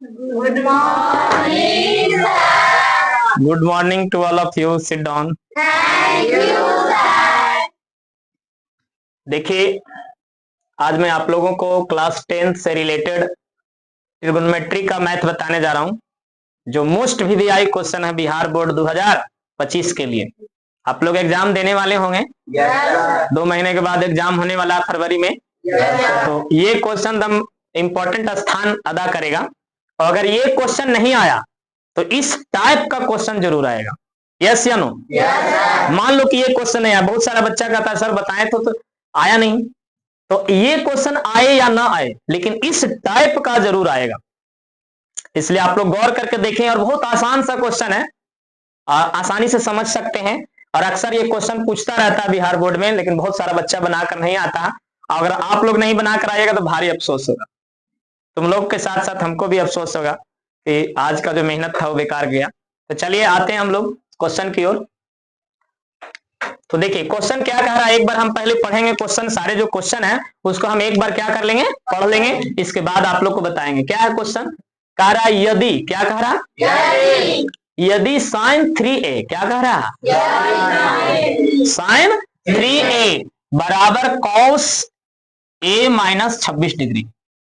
Good morning, sir. Good morning to all of you. Sit down. Thank you, sir. देखिए, आज मैं आप लोगों को क्लास 10 से रिलेटेड ट्रिगोनोमेट्री का मैथ बताने जा रहा हूं, जो मोस्ट वीवीआई क्वेश्चन है बिहार बोर्ड 2025 के लिए। आप लोग एग्जाम देने वाले होंगे। Yes, 2 महीने के बाद एग्जाम होने वाला है फरवरी में। sir. तो ये क्वेश्चन एकदम इंपॉर्टेंट स्थान अदा करेगा, और अगर ये क्वेश्चन नहीं आया तो इस टाइप का क्वेश्चन जरूर आएगा। यस या नो? Yes, sir. मान लो कि ये क्वेश्चन है, बहुत सारा बच्चा कहता है सर बताएं तो आया नहीं। तो ये क्वेश्चन आए या ना आए, लेकिन इस टाइप का जरूर आएगा, इसलिए आप लोग गौर करके देखें। और बहुत आसान सा क्वेश्चन है, आसानी से समझ सकते हैं। और अक्सर ये क्वेश्चन पूछता रहता है बिहार बोर्ड में, लेकिन बहुत सारा बच्चा बनाकर नहीं आता। अगर आप लोग नहीं बनाकर आइएगा तो भारी अफसोस होगा। तुम लोग के साथ साथ हमको भी अफसोस होगा कि आज का जो मेहनत था वो बेकार गया। तो चलिए आते हैं हम लोग क्वेश्चन की ओर। तो देखिए क्वेश्चन क्या कह रहा है, एक बार हम पहले पढ़ेंगे क्वेश्चन। सारे जो क्वेश्चन है उसको हम एक बार क्या कर लेंगे, पढ़ लेंगे। इसके बाद आप लोग को बताएंगे क्या है क्वेश्चन। कह रहा है यदि, क्या कह रहा है, यदि साइन 3a, क्या कह रहा है, साइन 3a बराबर कॉस a माइनस 26 डिग्री।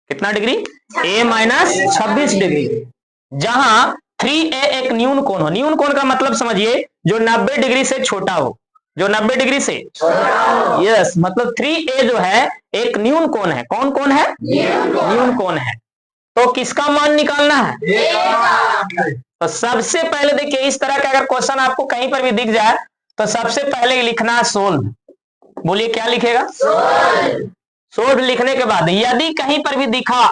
कितना डिग्री? a minus 26 degree. जहां 3a एक न्यून कोण हो। न्यून कोण का मतलब समझिए जो 90 डिग्री से छोटा हो, जो 90 डिग्री से यस, मतलब 3a जो है एक न्यून कोण है। कौन कोण है? न्यून कोण है। तो किसका मान निकालना है? तो सबसे पहले देखिए, इस तरह का अगर क्वेश्चन आपको कहीं पर भी दिख जाए तो सबसे पहले लिखना है सोल्व। बोलिए क्या लिखेगा? सोल्व लिखने के बाद यदि कहीं पर भी दिखा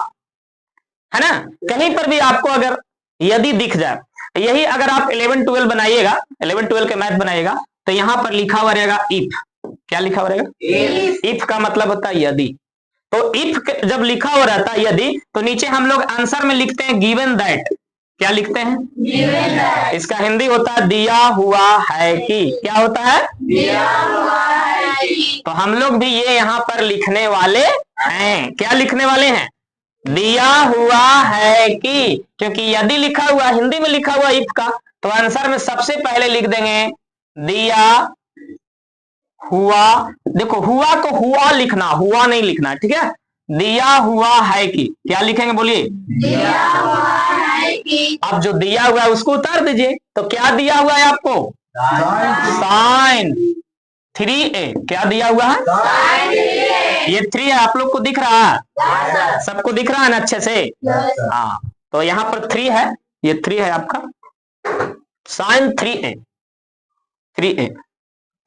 है ना, कहीं पर भी आपको अगर यदि दिख जाए, यही अगर आप 11-12 बनाइएगा, 11-12 के मैथ बनाइएगा, तो यहां पर लिखा हुआ रहेगा इफ। क्या लिखा हुआ रहेगा? इफ का मतलब होता है यदि। तो इफ जब लिखा हुआ रहता है यदि, तो नीचे हम लोग आंसर में लिखते हैं गिवन दैट। क्या लिखते हैं? इसका हिंदी होता है दिया हुआ है कि। क्या होता है? दिया हुआ है कि। तो हम लोग भी ये यहाँ पर लिखने वाले हैं। क्या लिखने वाले हैं? दिया हुआ है कि। क्योंकि यदि लिखा हुआ, हिंदी में लिखा हुआ इफ का, तो आंसर में सबसे पहले लिख देंगे दिया हुआ। देखो हुआ को हुआ लिखना, हुआ नहीं लिखना, ठीक है। दिया हुआ है कि, क्या लिखेंगे बोलिए? दिया हुआ है कि। अब जो दिया हुआ है उसको उतार दीजिए। तो क्या दिया हुआ है आपको? Sign 3a। क्या दिया हुआ है? ये 3 है, आप लोग को दिख रहा है? सबको दिख रहा है ना अच्छे से? हाँ, तो यहाँ पर 3 है, ये 3 है आपका sign 3a। 3a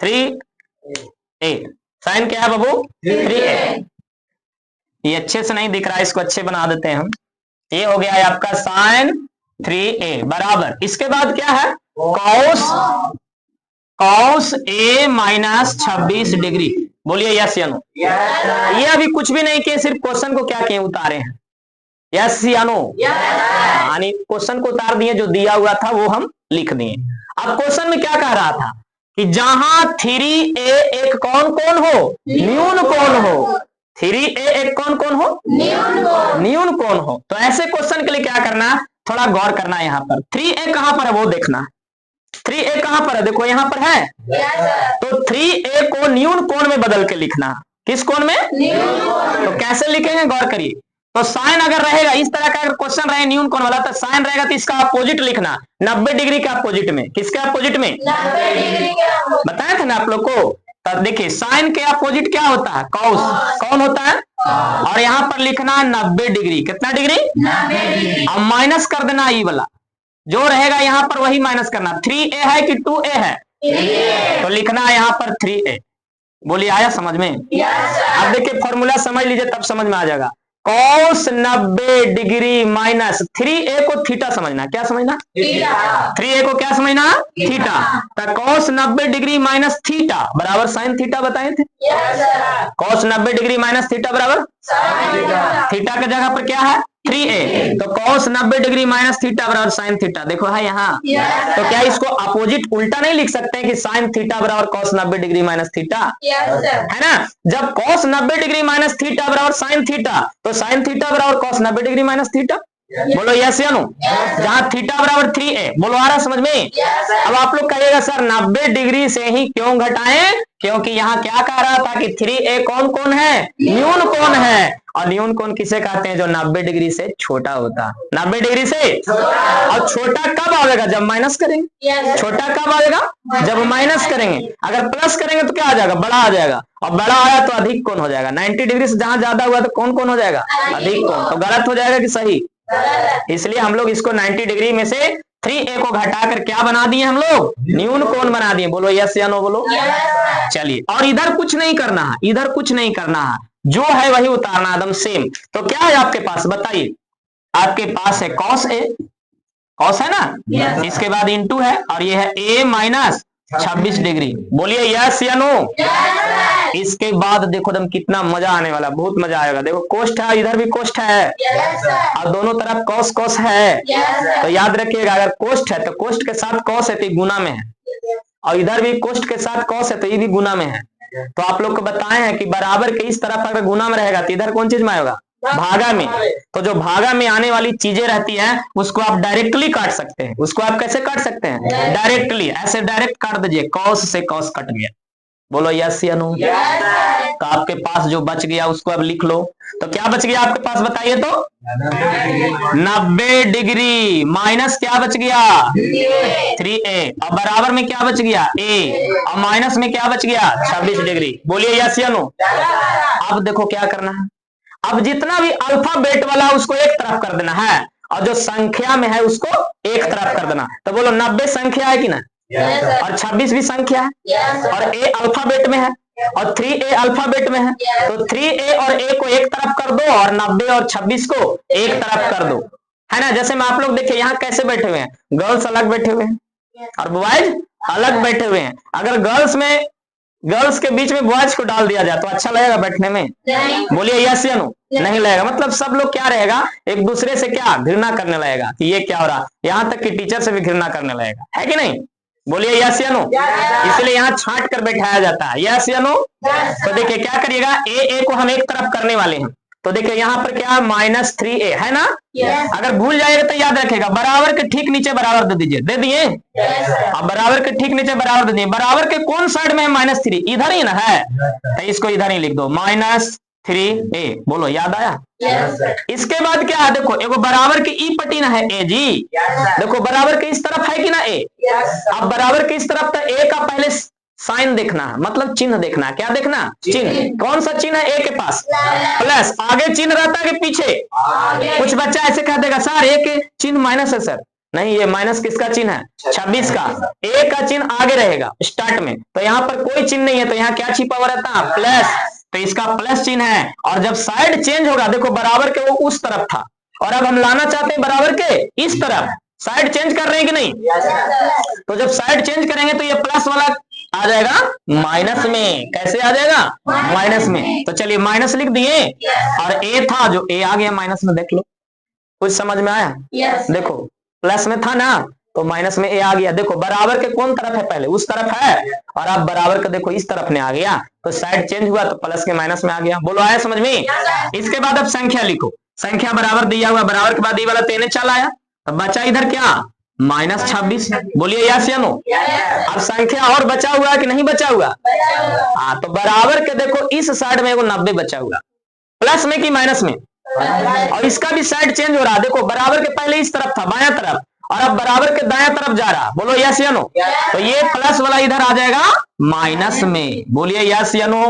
3a sign क्या है बाबू? 3a। ये अच्छे से नहीं दिख रहा है, इसको अच्छे बना देते हैं हम। ये हो गया है आपका साइन 3a बराबर, इसके बाद क्या है? Cos a minus 26 degree. बोलिए यस या नो? ये अभी कुछ भी नहीं किए, सिर्फ क्वेश्चन को क्या किए, उतारे हैं। यस या नो? यानी क्वेश्चन को उतार दिए, जो दिया हुआ था वो हम लिख दिए। अब क्वेश्चन में क्या कह रहा था कि जहां 3a एक कौन कौन हो? न्यून कोण हो। 3a एक कौन कौन हो? न्यून कोण हो। तो ऐसे क्वेश्चन के लिए क्या करना, थोड़ा गौर करना है। यहाँ पर 3a कहां पर है वो देखना। 3a कहां पर है? देखो यहाँ पर है। तो 3a को न्यून कोण में बदल के लिखना। किस कोण में? तो कैसे लिखेंगे, गौर करिए। तो साइन अगर रहेगा, इस तरह का अगर क्वेश्चन रहे न्यून कोण वाला, तो साइन रहेगा तो इसका अपोजिट लिखना 90 डिग्री के अपोजिट में। किसके अपोजिट में? बताया था ना आप लोग को। तब देखिए साइन के अपोजिट क्या होता है? कॉस। कौन होता है? और यहाँ पर लिखना 90 डिग्री। कितना डिग्री? 90 डिग्री। अब माइनस कर देना ई वाला, जो रहेगा यहाँ पर वही माइनस करना। 3a है कि 2a है? 3a। तो लिखना है यहाँ पर 3a। बोलिए आया समझ में? अब देखिए फॉर्मूला समझ लीजिए, तब समझ में आ जाएगा। कॉस 90 डिग्री माइनस 3a को थीटा समझना। क्या समझना? 3a को क्या समझना? थीटा। तो कॉस 90 डिग्री माइनस थीटा बराबर साइन थीटा बताए थे। कॉस 90 डिग्री माइनस थीटा बराबर थीटा के जगह पर क्या है? 3a। तो कॉस 90 डिग्री माइनस थीटा बराबर साइन थीटा। देखो है यहाँ। तो क्या इसको अपोजिट उल्टा नहीं लिख सकते हैं कि साइन थीटा बराबर कॉस 90 डिग्री माइनस थीटा? है ना। जब कॉस 90 डिग्री माइनस थीटा बराबर साइन थीटा, तो साइन थीटा बराबर कॉस 90 डिग्री माइनस थीटा। बोलो यस या नो। जहां थीटा बराबर 3a, बोलो आ रहा समझ में। अब आप लोग कहिएगा सर 90 डिग्री से ही क्यों घटाएं, क्योंकि यहाँ क्या कह रहा था कि 3a कौन कौन है, न्यून कोण है, और न्यून कोण किसे कहते हैं, जो 90 डिग्री से छोटा होता, 90 डिग्री से। और छोटा कब आएगा, जब माइनस करेंगे। छोटा कब आएगा, जब माइनस करेंगे। अगर प्लस करेंगे तो क्या आ जाएगा, बड़ा आ जाएगा, और बड़ा आया तो अधिक कोण हो जाएगा। 90 डिग्री से जहां ज्यादा हुआ तो कौन कौन हो जाएगा, अधिक कोण। तो गलत हो जाएगा कि सही, इसलिए हम लोग इसको 90 डिग्री में से 3a को घटाकर क्या बना दिए हम लोग, न्यून कोण बना दिए। बोलो यस या नो, बोलो। चलिए, और इधर कुछ नहीं करना है, इधर कुछ नहीं करना है, जो है वही उतारना, एकदम सेम। तो क्या है आपके पास, बताइए। आपके पास है cos a, cos है ना, इसके बाद इंटू है, और ये है a माइनस 26 डिग्री। बोलिए यस या नो। इसके बाद देखो एकदम कितना मजा आने वाला, बहुत मजा आएगा। देखो कोष्ठ है, इधर भी कोष्ठ है, और दोनों तरफ कॉस कॉस है। तो याद रखिएगा, अगर कोष्ठ है तो कोष्ठ के साथ कॉस है तो ये गुना में है, और इधर भी कोष्ठ के साथ कॉस है तो ये भी गुना में है। तो आप लोग को बताए हैं कि बराबर के इस तरफ अगर गुना में रहेगा तो इधर कौन चीज में आएगा, भागा में। तो जो भागा में आने वाली चीजें रहती हैं उसको आप डायरेक्टली काट सकते हैं। उसको आप कैसे काट सकते हैं, डायरेक्टली, ऐसे डायरेक्ट काट दीजिए, कॉस से कॉस कट गया। बोलो यस या नो। तो आपके पास जो बच गया उसको अब लिख लो। तो क्या बच गया आपके पास, बताइए तो। 90 डिग्री माइनस क्या बच गया, 3a, और बराबर में क्या बच गया, a, और माइनस में क्या बच गया, 26 डिग्री। बोलिए यस या नो। अब देखो क्या करना है, अब जितना भी अल्फाबेट वाला उसको एक तरफ कर देना है, और जो संख्या में है उसको एक तरफ कर देना। तो बोलो 90 संख्या है कि ना, और 26 भी संख्या है, और a अल्फाबेट में है, और 3a अल्फाबेट में है। तो 3a और a को एक तरफ कर दो, और 90 और 26 को एक तरफ कर दो, है ना। जैसे में आप लोग देखिए यहाँ कैसे बैठे हुए हैं, गर्ल्स अलग बैठे हुए हैं और बॉयज अलग बैठे हुए हैं। अगर गर्ल्स के बीच में बॉयज को डाल दिया जाए तो अच्छा लगेगा बैठने में, बोलिए यस या नो। नहीं लगेगा, मतलब सब लोग क्या रहेगा, एक दूसरे से क्या घृणा करने लगेगा कि ये क्या हो रहा, यहाँ तक कि टीचर से भी घृणा करने लगेगा, है कि नहीं। बोलिए यस या नो। इसलिए यहाँ छांट कर बैठाया जाता है, यस या नो। तो देखिए क्या करिएगा, a को हम एक तरफ करने वाले हैं। तो देखिए यहाँ पर क्या माइनस 3a है ना। अगर भूल जाएगा तो याद रखेगा, बराबर के ठीक नीचे बराबर दे दीजिए, दे दिए। अब बराबर के ठीक नीचे बराबर दे दिए। बराबर के कौन साइड में है, -3, इधर ही ना है, तो इसको इधर ही लिख दो, -3a। बोलो याद आया। इसके बाद क्या है, देखो एगो बराबर की ई पट्टी ना है a जी। देखो बराबर के इस तरफ है कि ना a। अब बराबर के इस तरफ तो a का पहले साइन देखना है, मतलब चिन्ह देखना है। क्या देखना, चिन्ह। कौन सा चिन्ह है a के पास, प्लस। आगे चिन्ह रहता है कि पीछे। कुछ बच्चा ऐसे कह देगा सर a के चिन्ह माइनस है सर, नहीं, ये माइनस किसका चिन्ह है, 26 का। a का चिन्ह आगे रहेगा स्टार्ट में, तो यहाँ पर कोई चिन्ह नहीं है, तो यहाँ क्या छिपा हुआ रहता है, प्लस। तो इसका प्लस चिन्ह है। और जब साइड चेंज होगा, देखो बराबर के वो उस तरफ था, और अब हम लाना चाहते हैं बराबर के इस तरफ। साइड चेंज कर रहे हैं कि नहीं, तो जब साइड चेंज करेंगे तो ये प्लस वाला आ जाएगा माइनस में। कैसे आ जाएगा, माइनस में। तो चलिए माइनस लिख दिए, और a था जो a आ गया माइनस में। देख लो, कुछ समझ में आया। देखो प्लस में था ना, तो माइनस में a आ गया। देखो बराबर के कौन तरफ है, पहले उस तरफ है, और अब बराबर का देखो इस तरफ में आ गया, तो साइड चेंज हुआ तो प्लस के माइनस में आ गया। बोलो आया समझ में। इसके बाद अब संख्या लिखो, संख्या बराबर दिया हुआ, बराबर के बाद ये वाला 3 चल आया, तो बचा इधर क्या, -26। बोलिए यस या नो। अब संख्या और बचा हुआ है कि नहीं बचा हुआ, हाँ। तो बराबर के देखो इस साइड में 90 बचा हुआ, प्लस में कि माइनस में, और इसका भी साइड चेंज हो रहा। देखो बराबर के पहले इस तरफ था, बायां तरफ, और अब बराबर के दायां तरफ जा रहा। बोलो यस या नो। तो ये प्लस वाला इधर आ जाएगा माइनस में। बोलिए यस या नो।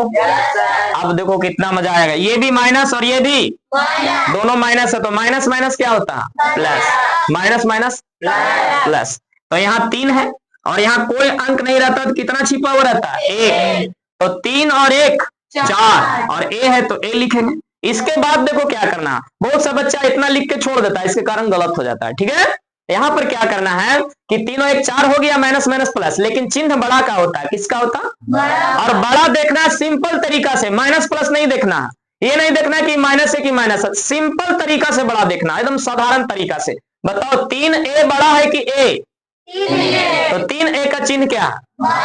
अब देखो कितना मजा आएगा, ये भी माइनस और ये भी दोनों माइनस है, तो माइनस माइनस क्या होता है, प्लस। Minus minus plus. तो यहाँ 3 है, और यहाँ कोई अंक नहीं रहता, तो कितना छिपा हुआ रहता है, 1। तो 3 और 1 4, और a है तो a लिखेंगे। इसके बाद देखो क्या करना, बहुत सा बच्चा इतना लिख के छोड़ देता है, इसके कारण गलत हो जाता है, ठीक है। यहाँ पर क्या करना है कि 3 और 1 4 हो गया, माइनस माइनस प्लस, लेकिन चिन्ह बड़ा का होता है, किसका होता है, और बड़ा देखना है सिंपल तरीका से, माइनस प्लस नहीं देखना है। ये नहीं देखना कि माइनस है कि माइनस है, सिंपल तरीका से बड़ा देखना है, एकदम साधारण तरीका से। बताओ 3a बड़ा है कि a, तो 3a का चिन्ह क्या,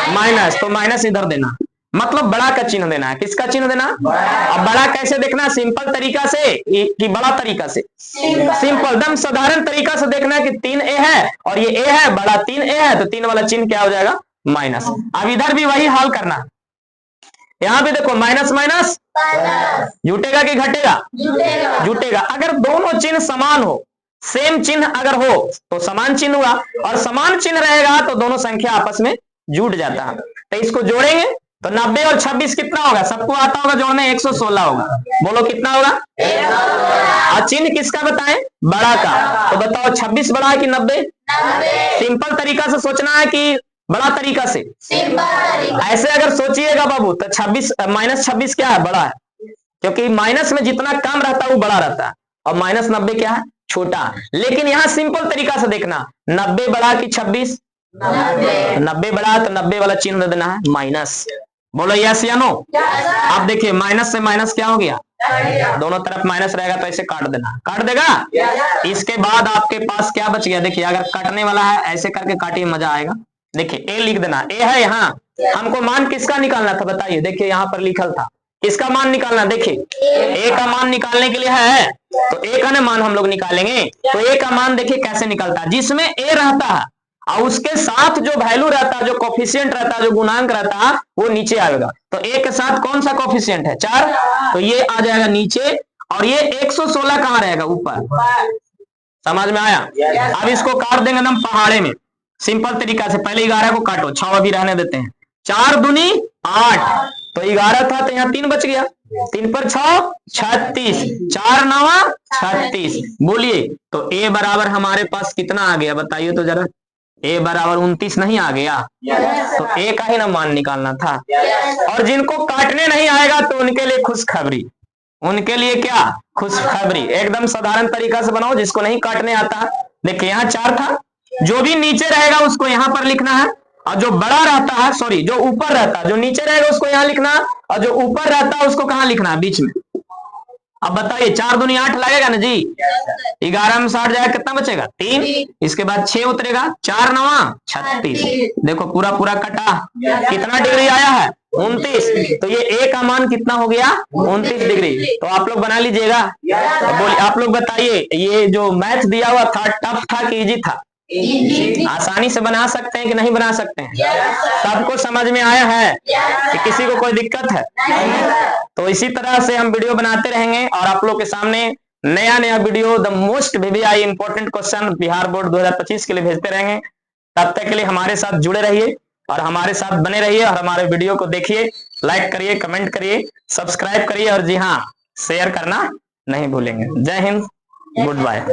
माइनस, तो माइनस इधर देना। मतलब बड़ा का चिन्ह देना है। किसका चिन्ह देना? अब बड़ा कैसे देखना? सिंपल तरीका से कि बड़ा तरीका से? सिंपल एकदम साधारण तरीका से देखना है कि 3a है और ये a है, बड़ा 3a है, तो 3 वाला चिन्ह क्या हो जाएगा? माइनस। अब इधर भी वही हाल करना। यहां भी देखो माइनस माइनस जुटेगा कि घटेगा? जुटेगा। अगर दोनों चिन्ह समान हो, सेम चिन्ह अगर हो तो समान चिन्ह हुआ, और समान चिन्ह रहेगा तो दोनों संख्या आपस में जुट जाता है। तो इसको जोड़ेंगे तो 90 और 26 कितना होगा? सबको आता होगा जोड़ने, 116 होगा। बोलो कितना होगा? और चिन्ह किसका बताएं? बड़ा का। तो बताओ 26 बड़ा है कि 90? सिंपल तरीका से सोचना है कि बड़ा तरीका से? ऐसे अगर सोचिएगा बाबू तो 26 माइनस 26 क्या है? बड़ा है, क्योंकि माइनस में जितना कम रहता है वो बड़ा रहता है, और माइनस 90 क्या है? छोटा। लेकिन यहां सिंपल तरीका से देखना, 90 बड़ा कि 26? 90 बड़ा, तो 90 वाला चिन्ह दे देना है माइनस। बोलो यस या नो? आप देखिए माइनस से माइनस क्या हो गया? दोनों तरफ माइनस रहेगा तो ऐसे काट देना, काट देगा। इसके बाद आपके पास क्या बच गया? देखिए अगर काटने वाला है ऐसे करके काटिए, मजा आएगा। देखिए ए लिख देना, ए है यहाँ। हमको मान किसका निकालना था बताइए? देखिए यहाँ पर लिखल था, किसका मान निकालना? देखिए ए का मान निकालने के लिए है, तो ए का ना मान हम लोग निकालेंगे। तो ए का मान देखिए कैसे निकलता है, जिसमें ए रहता है और उसके साथ जो वैल्यू रहता है, जो कोफिशिएंट रहता है, जो गुणांक रहता है, वो नीचे आएगा। तो ए के साथ कौन सा कोफिशिएंट है? 4, तो ये आ जाएगा नीचे, और ये 116 कहाँ रहेगा? ऊपर। समझ में आया? अब इसको काट देंगे एकदम पहाड़े में, सिंपल तरीका से। पहले 11 को काटो, 6 अभी रहने देते हैं। 4 दूनी 8, तो 11 था तो यहाँ 3 बच गया, 3 पर 6 36, 4 9 36। बोलिए तो ए बराबर हमारे पास कितना आ गया बताइए तो जरा? ए बराबर 29 नहीं आ गया? तो ए का ही ना मान निकालना था। और जिनको काटने नहीं आएगा तो उनके लिए खुशखबरी, उनके लिए क्या? खुशखबरी। एकदम साधारण तरीका से बनाओ, जिसको नहीं काटने आता। देखिए यहाँ 4 था, जो भी नीचे रहेगा उसको यहाँ पर लिखना है, और जो बड़ा रहता है, सॉरी जो ऊपर रहता है, जो नीचे रहेगा उसको यहाँ लिखना है, और जो ऊपर रहता है उसको कहाँ लिखना है? बीच में। अब बताइए 4 दूनी 8 लगेगा ना जी? 11 में 60 जाएगा, कितना बचेगा? 3। इसके बाद 6 उतरेगा, 4 9 36। देखो पूरा पूरा कटा, कितना डिग्री आया है? 29। तो ये ए का मान कितना हो गया? 29 डिग्री। तो आप लोग बना लीजिएगा। तो बोलिए आप लोग बताइए, ये जो मैथ दिया हुआ था टफ था कि इजी था? आसानी से बना सकते हैं कि नहीं बना सकते हैं? सबको समझ में आया है कि किसी को कोई दिक्कत है? तो इसी तरह से हम वीडियो बनाते रहेंगे और आप लोग के सामने नया नया video, the most VVI important question Bihar board 2025 के लिए भेजते रहेंगे। तब तक के लिए हमारे साथ जुड़े रहिए और हमारे साथ बने रहिए, और हमारे वीडियो को देखिए, लाइक करिए, कमेंट करिए, सब्सक्राइब करिए, और जी हाँ शेयर करना नहीं भूलेंगे। जय हिंद, गुड बाय।